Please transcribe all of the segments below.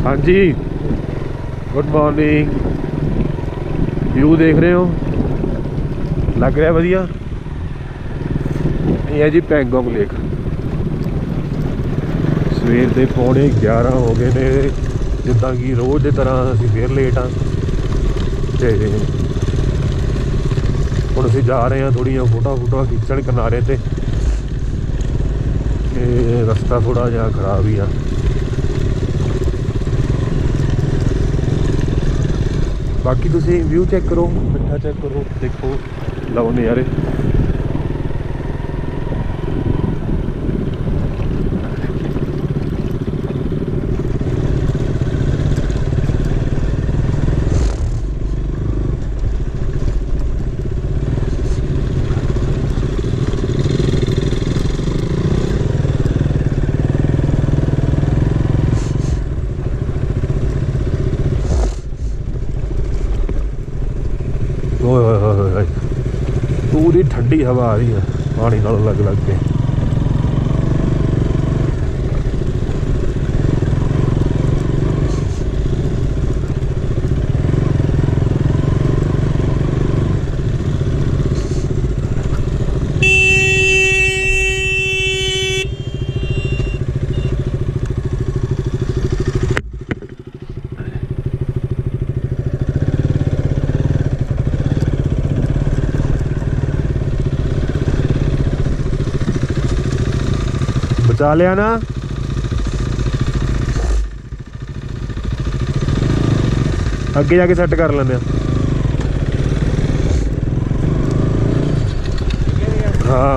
हाँ जी, good morning. View देख रहे हो, लग रहा वधिया। ये है जी पैंगोंग लेक। सवेर के 11:15 हो गए ने, जिदा कि रोज़ की तरह असीं फिर लेट हाँ। तो हुण असीं जा रहे हैं थोड़ियां फोटो खिंचण किनारे ते। रस्ता थोड़ा जिहा खराब ही आ। बाकी तुसीं व्यू चेक करो, मिठा चेक करो, देखो, लो नज़ारे। ओए पूरी ठंडी हवा आ रही है पानी नाल लग लग के। बचा लिया ना। अगे जाके सैट कर लें। हाँ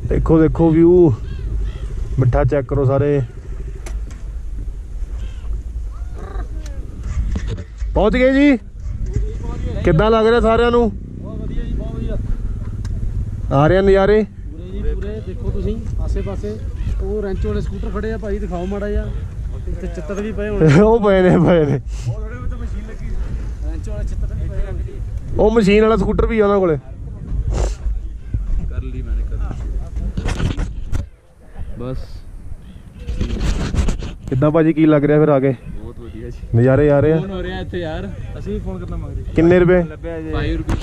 देखो देखो व्यू मिठा चेक करो सारे। पहुंच गए जी। कितना लग रहा सारिਆਂ ਨੂੰ? ਬਹੁਤ ਵਧੀਆ ਜੀ, ਬਹੁਤ ਵਧੀਆ आ रहे नज़ारे ਪੂਰੇ ਜੀ ਪੂਰੇ। ਦੇਖੋ ਤੁਸੀਂ ਆਸੇ ਪਾਸੇ ਉਹ ਰੈਂਚ ਵਾਲੇ ਸਕੂਟਰ ਖੜੇ ਆ ਭਾਈ, ਦਿਖਾਓ ਮਾੜਾ ਜਿਹਾ। ਇੱਥੇ ਚਿੱਤਰ ਵੀ ਪਏ ਹੋਣੇ। ਉਹ ਪਏ ਨੇ ਉਹ ਥੋੜੇ ਵਿੱਚ ਮਸ਼ੀਨ ਲੱਗੀ, ਰੈਂਚ ਵਾਲੇ ਚਿੱਤਰ ਵੀ ਪਏ ਹੋਣੇ। ਉਹ ਮਸ਼ੀਨ ਵਾਲਾ ਸਕੂਟਰ ਵੀ ਆ ਉਹਨਾਂ ਕੋਲੇ। ਕਰ ਲਈ ਮੈਨੇ ਬਸ। ਕਿੱਦਾਂ ਭਾਜੀ ਕੀ ਲੱਗ ਰਿਹਾ ਫਿਰ ਆ ਕੇ? ਬਹੁਤ ਵਧੀਆ ਜੀ, ਨਜ਼ਾਰੇ ਆ ਰਹੇ ਆ। ਫੋਨ ਹੋ ਰਿਹਾ ਇੱਥੇ ਯਾਰ। ਅਸੀਂ ਵੀ ਫੋਨ ਕਰਨਾ ਮੰਗਦੇ। ਕਿੰਨੇ ਰੁਪਏ? 5 ਰੁਪਏ।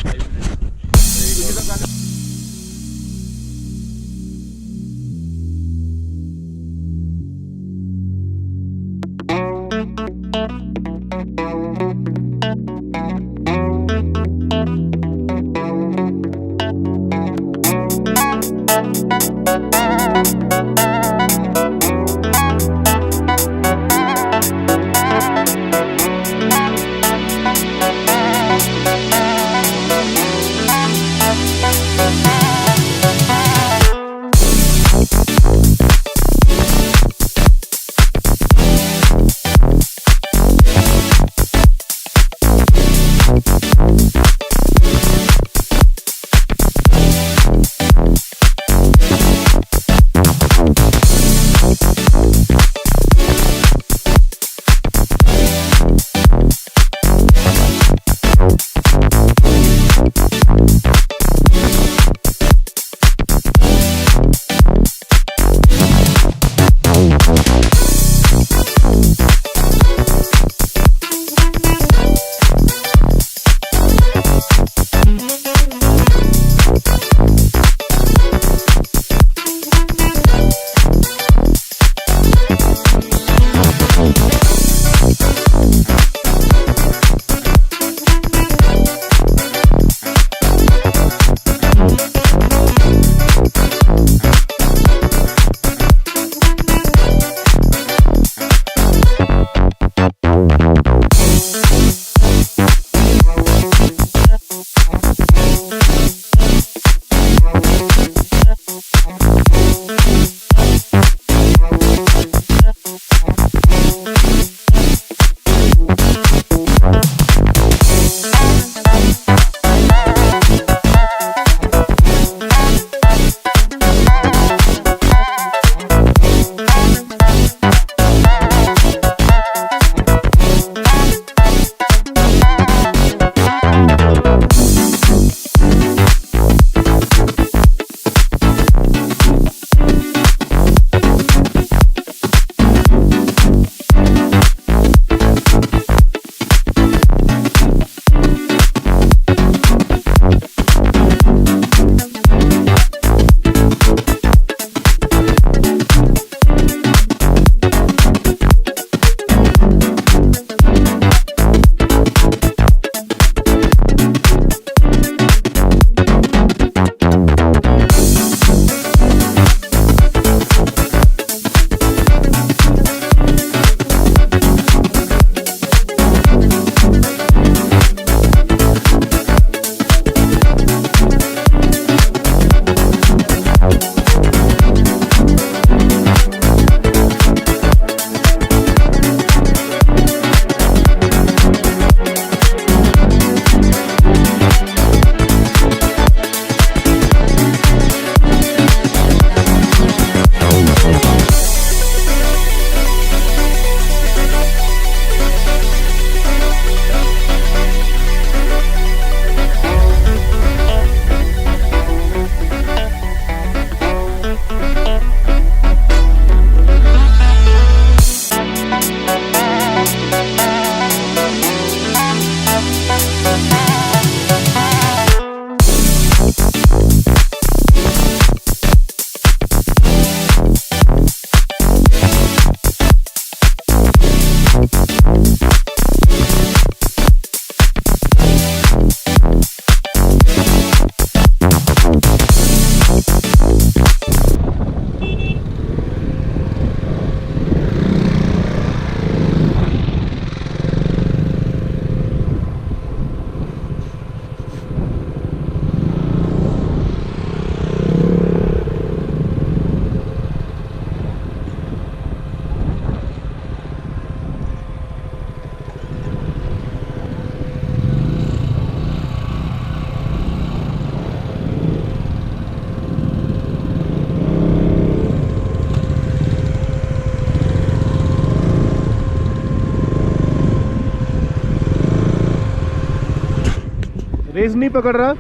रेस नहीं पकड़ रहा,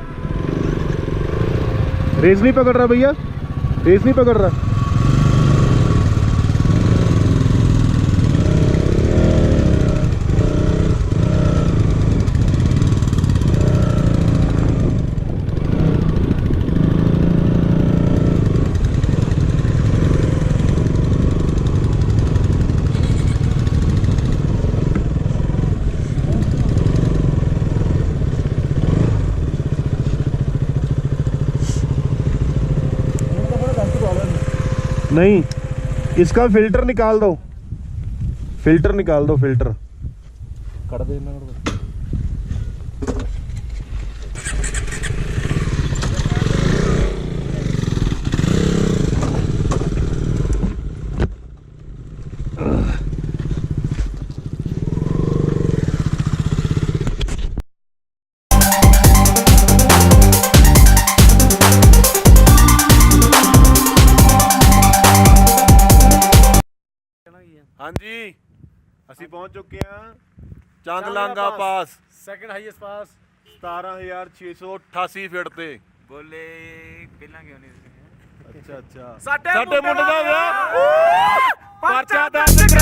रेस नहीं पकड़ रहा भैया, रेस नहीं पकड़ रहा। नहीं, इसका फिल्टर निकाल दो, फिल्टर निकाल दो, फिल्टर कर देना। हाँ जी, ਅਸੀਂ ਪਹੁੰਚ ਚੁੱਕੇ ਹਾਂ ਚੰਗਲਾਂਗਾ ਪਾਸ, ਸੈਕੰਡ ਹਾਈਐਸਟ ਪਾਸ, 17688 ਫੀਟ ਤੇ। ਬੋਲੇ ਪਹਿਲਾਂ ਕਿਉਂ ਨਹੀਂ? ਅੱਛਾ ਅੱਛਾ, ਸਾਡੇ ਮੁੰਡੇ ਦਾ ਪਰਚਾ ਦਰਜ